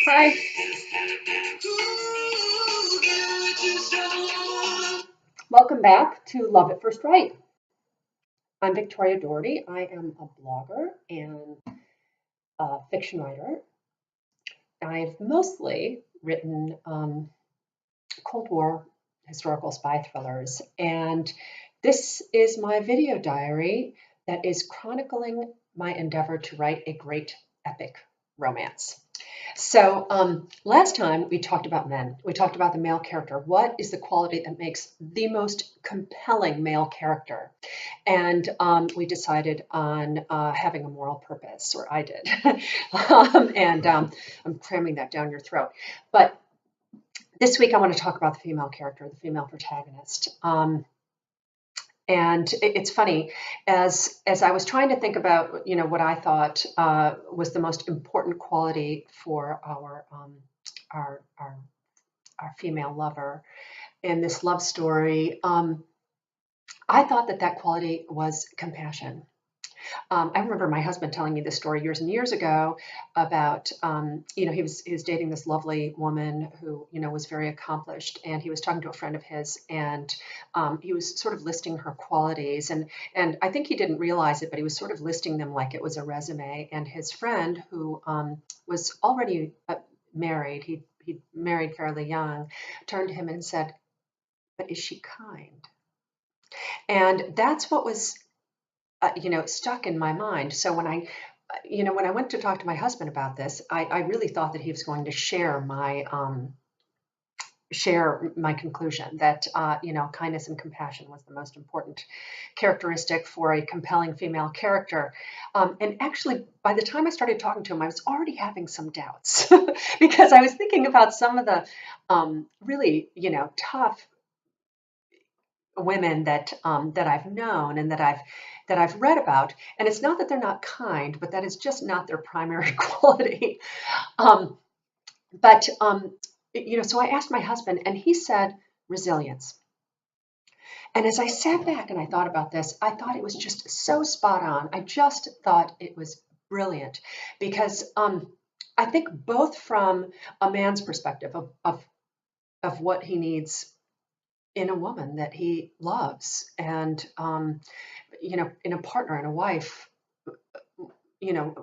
Hi. Welcome back to Love at First Write. I'm Victoria Dougherty. I am a blogger and a fiction writer. I've mostly written Cold War historical spy thrillers, and this is my video diary that is chronicling my endeavor to write a great epic romance. So last time we talked about men. We talked about the male character. What is the quality that makes the most compelling male character? And we decided on having a moral purpose, or I did. I'm cramming that down your throat. But this week I want to talk about the female character, the female protagonist. And it's funny, as I was trying to think about, what I thought was the most important quality for our female lover in this love story. I thought that quality was compassion. I remember my husband telling me this story years and years ago about, he was dating this lovely woman who, was very accomplished, and he was talking to a friend of his, and he was sort of listing her qualities, and I think he didn't realize it, but he was sort of listing them like it was a resume. And his friend, who was already married, he married fairly young, turned to him and said, "But is she kind?" And that's what was stuck in my mind. So when I went to talk to my husband about this, I really thought that he was going to share my conclusion that kindness and compassion was the most important characteristic for a compelling female character. And actually, by the time I started talking to him, I was already having some doubts because I was thinking about some of the really tough women that I've known and that I've read about, and it's not that they're not kind, but that is just not their primary quality. But so I asked my husband, and he said resilience. And as I sat back and I thought about this, I thought it was just so spot on. I just thought it was brilliant because I think both from a man's perspective of what he needs in a woman that he loves, and in a partner, in a wife,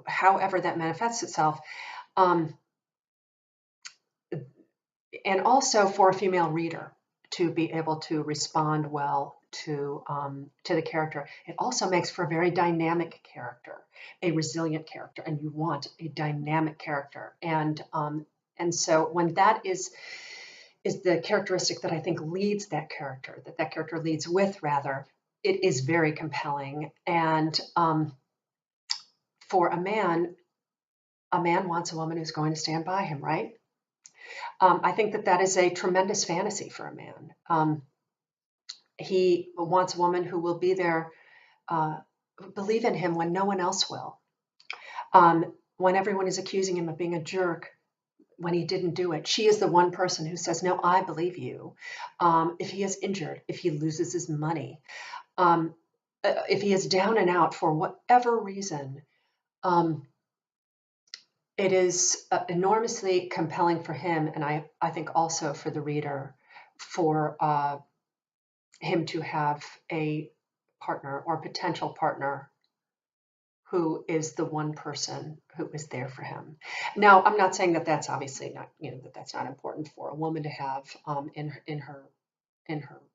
however that manifests itself, and also for a female reader to be able to respond well to the character. It also makes for a very dynamic character, a resilient character, and you want a dynamic character. And so when that is the characteristic that I think leads that character leads with, rather, it is very compelling. And for a man wants a woman who's going to stand by him, right? I think that is a tremendous fantasy for a man. He wants a woman who will be there, believe in him when no one else will. When everyone is accusing him of being a jerk, when he didn't do it, she is the one person who says, "No, I believe you." If he is injured, if he loses his money, if he is down and out for whatever reason, it is enormously compelling for him, and I think also for the reader, for him to have a partner or potential partner who is the one person who is there for him. Now, I'm not saying that that's obviously not, that's not important for a woman to have in her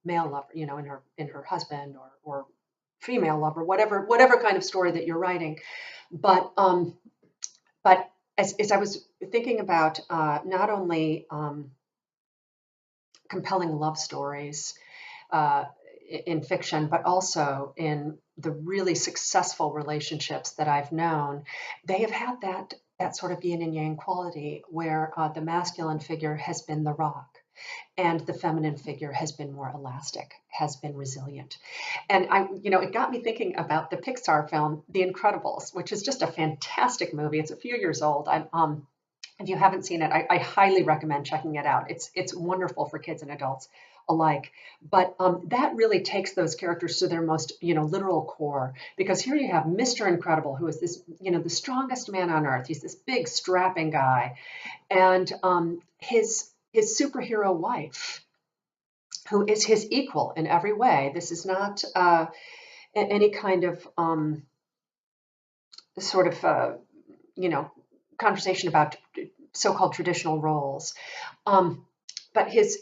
male lover, in her husband or female lover, whatever kind of story that you're writing. But as I was thinking about not only compelling love stories in fiction, but also in the really successful relationships that I've known, they have had that sort of yin and yang quality where the masculine figure has been the rock and the feminine figure has been more elastic, has been resilient. And it got me thinking about the Pixar film, The Incredibles, which is just a fantastic movie. It's a few years old. If you haven't seen it, I highly recommend checking it out. It's wonderful for kids and adults. alike. But that really takes those characters to their most, literal core. Because here you have Mr. Incredible, who is this, the strongest man on earth. He's this big, strapping guy, and his superhero wife, who is his equal in every way. This is not any kind of sort of you know conversation about so-called traditional roles. Um, but his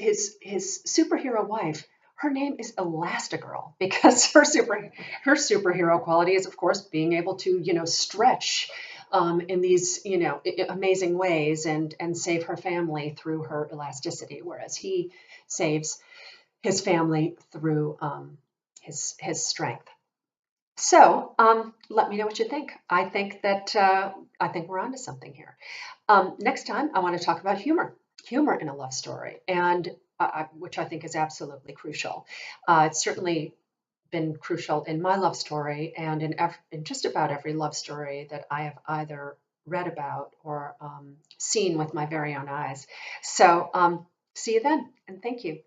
superhero wife, her name is Elastigirl because her superhero quality is, of course, being able to stretch in these amazing ways and save her family through her elasticity, whereas he saves his family through his strength. So let me know what you think. I think we're onto something here. Next time, I want to talk about humor in a love story, and which I think is absolutely crucial. It's certainly been crucial in my love story, and in just about every love story that I have either read about or seen with my very own eyes. So see you then, and thank you.